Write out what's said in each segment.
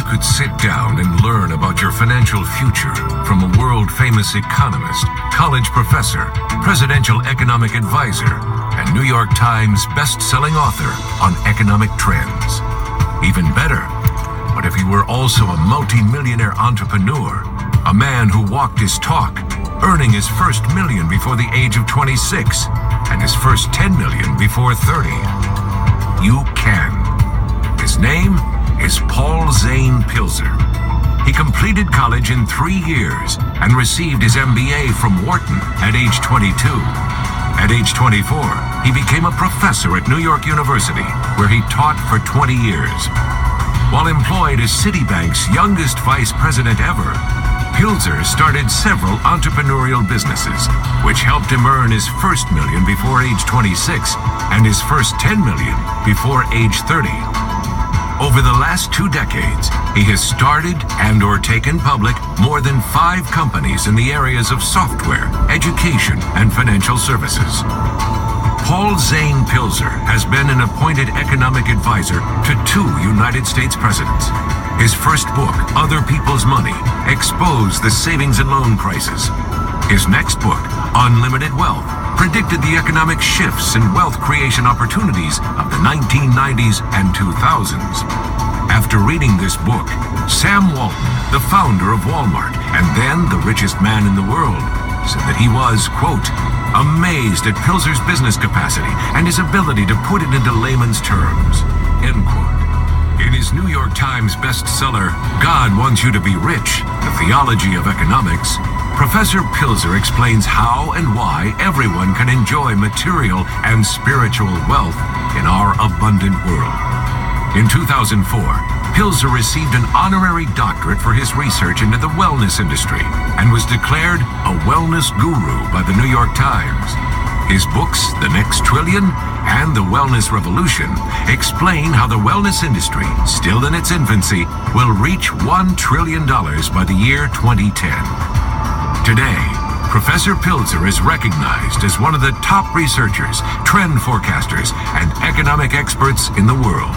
could sit down and learn about your financial future from a world-famous economist, college professor, presidential economic advisor, and New York Times best-selling author on economic trends. Even better, what if you were also a multi-millionaire entrepreneur, a man who walked his talk, earning his first million before the age of 26 and his first 10 million before 30? You can. His name is Zane Pilzer. He completed college in 3 years and received his MBA from Wharton at age 22. At age 24, he became a professor at New York University, where he taught for 20 years. While employed as Citibank's youngest vice president ever, Pilzer started several entrepreneurial businesses, which helped him earn his first million before age 26 and his first 10 million before age 30. Over the last 2 decades, he has started and/or taken public more than 5 companies in the areas of software, education, and financial services. Zane Pilzer has been an appointed economic advisor to 2 United States presidents. His first book, Other People's Money, exposed the savings and loan crisis. His next book, Unlimited Wealth, predicted the economic shifts and wealth creation opportunities of the 1990s and 2000s. After reading this book, Sam Walton, the founder of Walmart and then the richest man in the world, said that he was, quote, amazed at Pilzer's business capacity and his ability to put it into layman's terms, end quote. In his New York Times bestseller, God Wants You to Be Rich, The Theology of Economics, Professor Pilzer explains how and why everyone can enjoy material and spiritual wealth in our abundant world. In 2004, Pilzer received an honorary doctorate for his research into the wellness industry and was declared a wellness guru by the New York Times. His books, The Next Trillion and The Wellness Revolution, explain how the wellness industry, still in its infancy, will reach $1 trillion by the year 2010. Today, Professor Pilzer is recognized as one of the top researchers, trend forecasters, and economic experts in the world.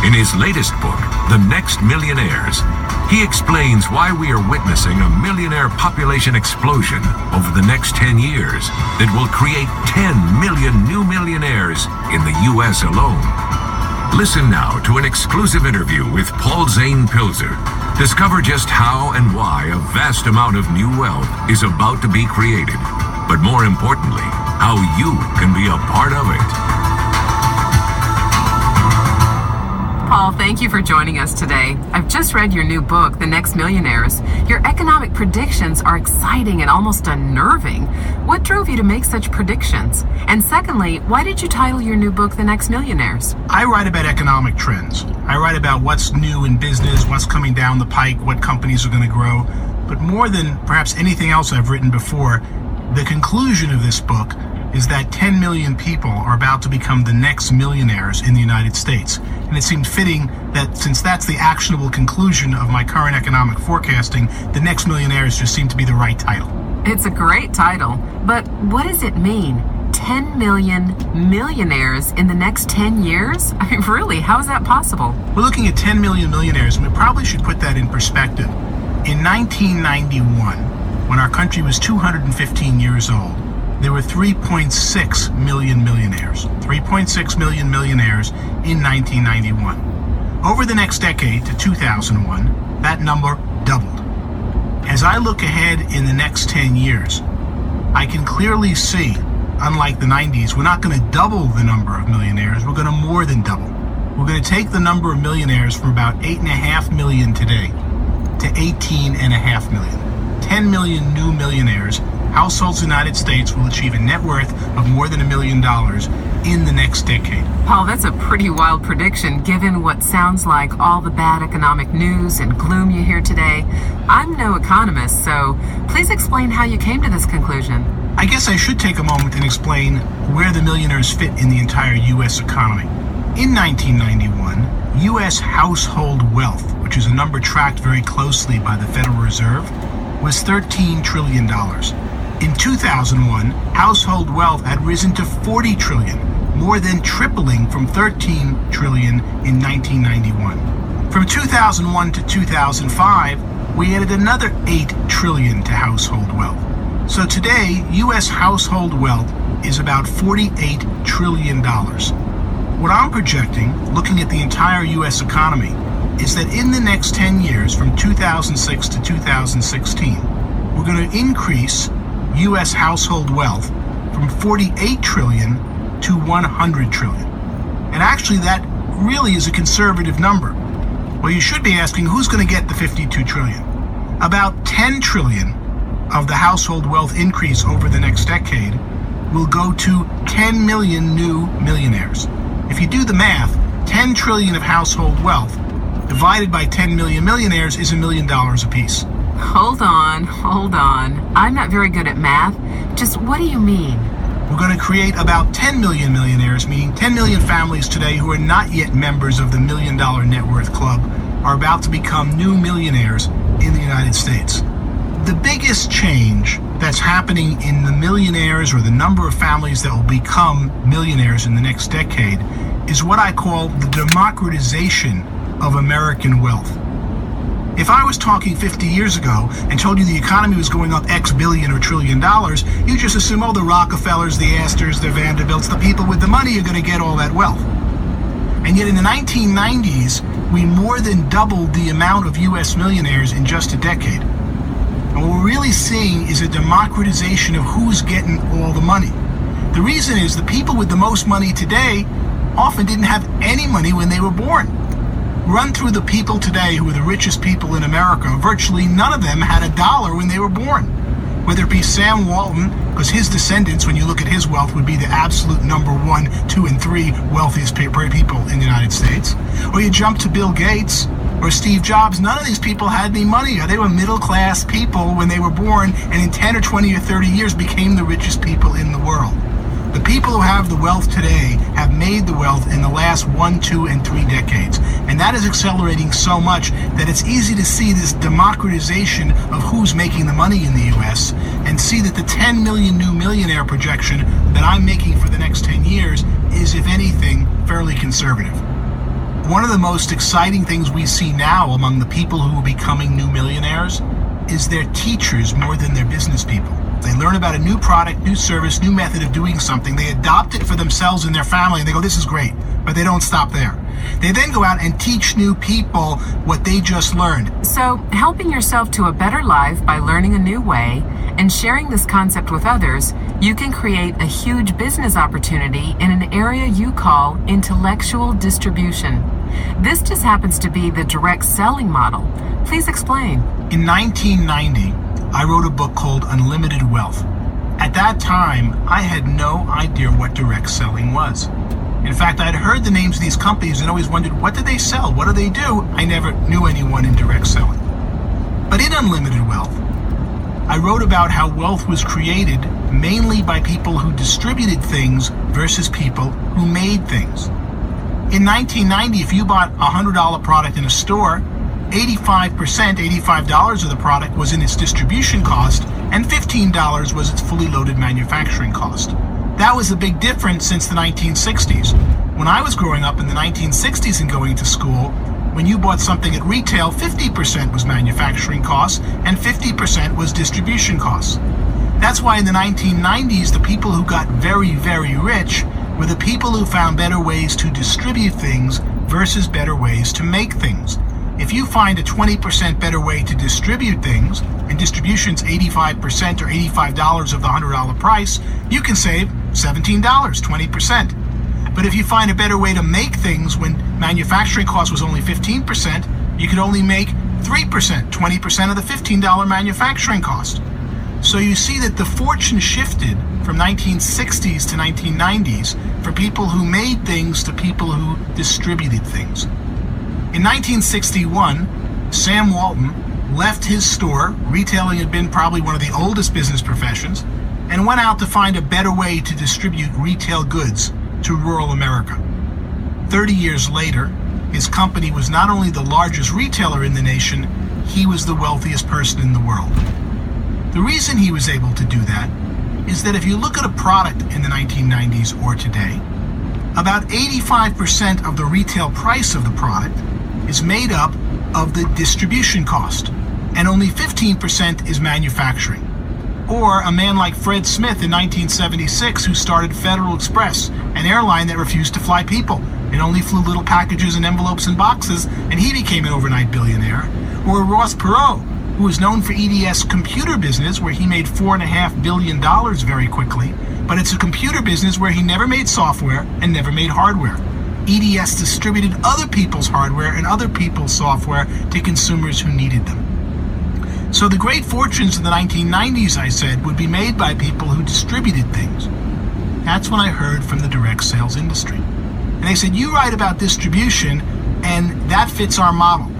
In his latest book, The Next Millionaires, he explains why we are witnessing a millionaire population explosion over the next 10 years that will create 10 million new millionaires in the U.S. alone. Listen now to an exclusive interview with Zane Pilzer. Discover just how and why a vast amount of new wealth is about to be created, but more importantly, how you can be a part of it. Paul, thank you for joining us today. I've just read your new book, The Next Millionaires. Your economic predictions are exciting and almost unnerving. What drove you to make such predictions? And secondly, why did you title your new book, The Next Millionaires? I write about economic trends. I write about what's new in business, what's coming down the pike, what companies are going to grow. But more than perhaps anything else I've written before, the conclusion of this book is that 10 million people are about to become the next millionaires in the United States. And it seemed fitting that since that's the actionable conclusion of my current economic forecasting, The Next Millionaires just seemed to be the right title. It's a great title, but what does it mean? 10 million millionaires in the next 10 years? I mean, really, how is that possible? We're looking at 10 million millionaires, and we probably should put that in perspective. In 1991, when our country was 215 years old, there were 3.6 million millionaires. 3.6 million millionaires in 1991. Over the next decade to 2001, that number doubled. As I look ahead in the next 10 years, I can clearly see, unlike the 90s, we're not going to double the number of millionaires, we're going to more than double. We're going to take the number of millionaires from about 8.5 million today to 18.5 million. 10 million new millionaires. Households in the United States will achieve a net worth of more than $1 million in the next decade. Paul, that's a pretty wild prediction given what sounds like all the bad economic news and gloom you hear today. I'm no economist, so please explain how you came to this conclusion. I guess I should take a moment and explain where the millionaires fit in the entire U.S. economy. In 1991, U.S. household wealth, which is a number tracked very closely by the Federal Reserve, was $13 trillion. In 2001, household wealth had risen to $40 trillion, more than tripling from $13 trillion in 1991. From 2001 to 2005, we added another 8 trillion to household wealth. So today, U.S. household wealth is about $48 trillion. What I'm projecting, looking at the entire U.S. economy, is that in the next 10 years, from 2006 to 2016, we're going to increase U.S. household wealth from 48 trillion to 100 trillion. And actually, that really is a conservative number. Well, you should be asking, who's going to get the 52 trillion? About 10 trillion of the household wealth increase over the next decade will go to 10 million new millionaires. If you do the math, 10 trillion of household wealth divided by 10 million millionaires is $1 million apiece. Hold on. I'm not very good at math. Just what do you mean? We're going to create about 10 million millionaires, meaning 10 million families today who are not yet members of the $1 Million Net Worth Club are about to become new millionaires in the United States. The biggest change that's happening in the millionaires, or the number of families that will become millionaires in the next decade, is what I call the democratization of American wealth. If I was talking 50 years ago and told you the economy was going up X billion or trillion dollars, you just assume, oh, the Rockefellers, the Astors, the Vanderbilts, the people with the money are going to get all that wealth. And yet in the 1990s, we more than doubled the amount of U.S. millionaires in just a decade. And what we're really seeing is a democratization of who's getting all the money. The reason is the people with the most money today often didn't have any money when they were born. Run through the people today who are the richest people in America. Virtually none of them had $1 when they were born. Whether it be Sam Walton, because his descendants, when you look at his wealth, would be the absolute number 1, 2, and 3 wealthiest people in the United States. Or you jump to Bill Gates or Steve Jobs, none of these people had any money. They were middle-class people when they were born, and in 10 or 20 or 30 years became the richest people in the world. The people who have the wealth today have made the wealth in the last 1, 2, and 3 decades. And that is accelerating so much that it's easy to see this democratization of who's making the money in the U.S. and see that the 10 million new millionaire projection that I'm making for the next 10 years is, if anything, fairly conservative. One of the most exciting things we see now among the people who are becoming new millionaires is they're teachers more than they're business people. They learn about a new product, new service, new method of doing something. They adopt it for themselves and their family, and they go, this is great. But they don't stop there. They then go out and teach new people what they just learned. So, helping yourself to a better life by learning a new way and sharing this concept with others, you can create a huge business opportunity in an area you call intellectual distribution. This just happens to be the direct selling model. Please explain. In 1990, I wrote a book called Unlimited Wealth. At that time, I had no idea what direct selling was. In fact, I'd heard the names of these companies and always wondered, what do they sell? What do they do? I never knew anyone in direct selling. But in Unlimited Wealth, I wrote about how wealth was created mainly by people who distributed things versus people who made things. In 1990, if you bought a $100 product in a store, $85 of the product was in its distribution cost, and $15 was its fully loaded manufacturing cost. That was a big difference since the 1960s. When I was growing up in the 1960s and going to school, when you bought something at retail, 50% was manufacturing costs and 50% was distribution costs. That's why in the 1990s, the people who got very, very rich were the people who found better ways to distribute things versus better ways to make things. If you find a 20% better way to distribute things, and distribution's 85% or $85 of the $100 price, you can save $17, 20%. But if you find a better way to make things when manufacturing cost was only 15%, you could only make 3%, 20% of the $15 manufacturing cost. So you see that the fortune shifted from 1960s to 1990s for people who made things to people who distributed things. In 1961, Sam Walton left his store, retailing had been probably one of the oldest business professions, and went out to find a better way to distribute retail goods to rural America. 30 years later, his company was not only the largest retailer in the nation, he was the wealthiest person in the world. The reason he was able to do that is that if you look at a product in the 1990s or today, about 85% of the retail price of the product is made up of the distribution cost, and only 15% is manufacturing. Or a man like Fred Smith in 1976, who started Federal Express, an airline that refused to fly people. It only flew little packages and envelopes and boxes, and he became an overnight billionaire. Or Ross Perot, who is known for EDS computer business, where he made $4.5 billion very quickly, but it's a computer business where he never made software and never made hardware. EDS distributed other people's hardware and other people's software to consumers who needed them. So the great fortunes of the 1990s, I said, would be made by people who distributed things. That's when I heard from the direct sales industry. And they said, you write about distribution, and that fits our model.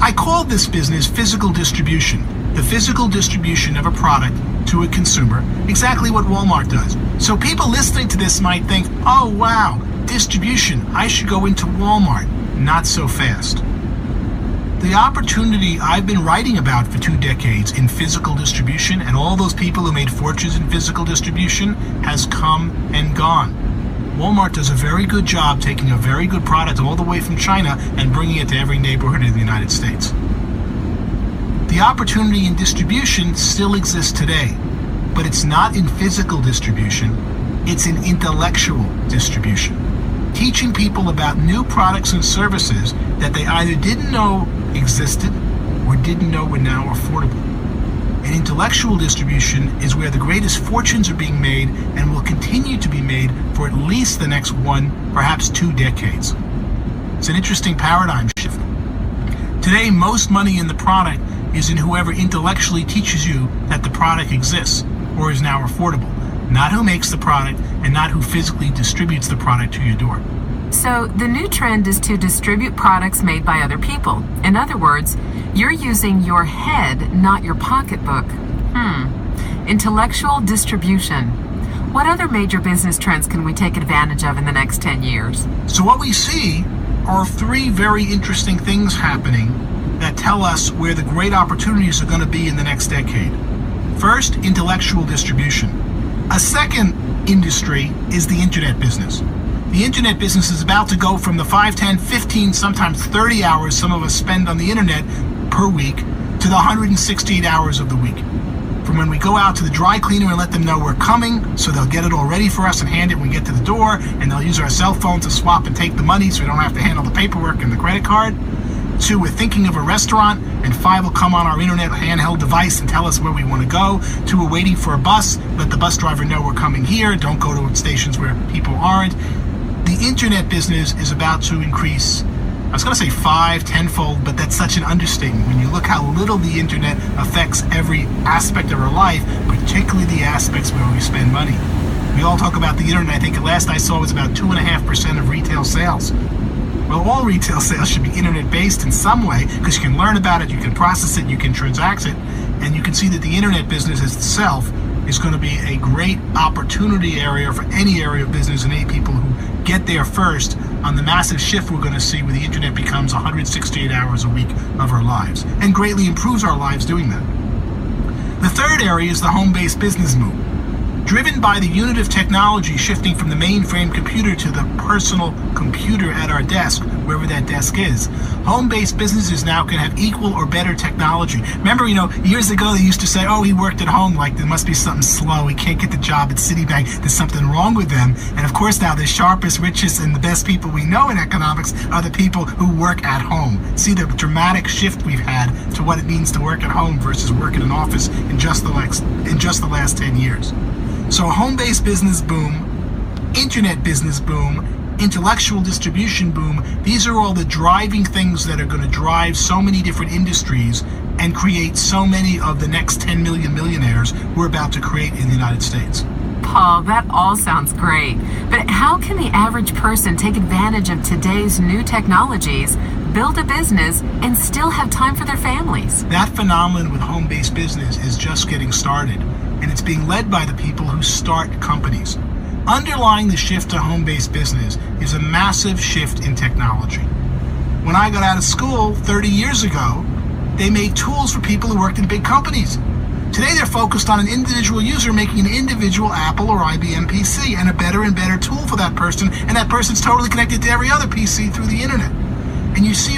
I called this business physical distribution, the physical distribution of a product to a consumer, exactly what Walmart does. So people listening to this might think, oh wow, distribution, I should go into Walmart. Not so fast. The opportunity I've been writing about for 2 decades in physical distribution, and all those people who made fortunes in physical distribution, has come and gone. Walmart does a very good job taking a very good product all the way from China and bringing it to every neighborhood in the United States. The opportunity in distribution still exists today, but it's not in physical distribution, it's in intellectual distribution. Teaching people about new products and services that they either didn't know existed or didn't know were now affordable. And intellectual distribution is where the greatest fortunes are being made and will continue to be made for at least the next 1, perhaps 2 decades. It's an interesting paradigm shift. Today, most money in the product is in whoever intellectually teaches you that the product exists or is now affordable, not who makes the product and not who physically distributes the product to your door. So the new trend is to distribute products made by other people. In other words, you're using your head, not your pocketbook. Intellectual distribution. What other major business trends can we take advantage of in the next 10 years? So what we see are 3 very interesting things happening that tell us where the great opportunities are going to be in the next decade. First, intellectual distribution. A second industry is the internet business. The internet business is about to go from the 5, 10, 15, sometimes 30 hours some of us spend on the internet per week to the 168 hours of the week. From when we go out to the dry cleaner and let them know we're coming, so they'll get it all ready for us and hand it when we get to the door, and they'll use our cell phone to swap and take the money so we don't have to handle the paperwork and the credit card. 2, we're thinking of a restaurant, and 5 will come on our internet handheld device and tell us where we want to go. 2, we're waiting for a bus, let the bus driver know we're coming here, don't go to stations where people aren't. The internet business is about to increase, I was going to say 5, 10-fold, but that's such an understatement when you look how little the internet affects every aspect of our life, particularly the aspects where we spend money. We all talk about the internet. I think the last I saw was about 2.5% of retail sales. Well, all retail sales should be internet-based in some way, because you can learn about it, you can process it, you can transact it, and you can see that the internet business itself is going to be a great opportunity area for any area of business and any people who get there first on the massive shift we're going to see where the internet becomes 168 hours a week of our lives and greatly improves our lives doing that. The third area is the home-based business move. Driven by the unit of technology shifting from the mainframe computer to the personal computer at our desk, wherever that desk is, home-based businesses now can have equal or better technology. Remember, years ago they used to say, oh, he worked at home, like there must be something slow, he can't get the job at Citibank, there's something wrong with them. And of course now the sharpest, richest, and the best people we know in economics are the people who work at home. See the dramatic shift we've had to what it means to work at home versus work in an office in just the last 10 years. So a home-based business boom, internet business boom, intellectual distribution boom, these are all the driving things that are going to drive so many different industries and create so many of the next 10 million millionaires we're about to create in the United States. Paul, that all sounds great. But how can the average person take advantage of today's new technologies, build a business, and still have time for their families? That phenomenon with home-based business is just getting started, and it's being led by the people who start companies. Underlying the shift to home-based business is a massive shift in technology. When I got out of school 30 years ago, they made tools for people who worked in big companies. Today they're focused on an individual user making an individual Apple or IBM PC and a better and better tool for that person, and that person's totally connected to every other PC through the internet. And you see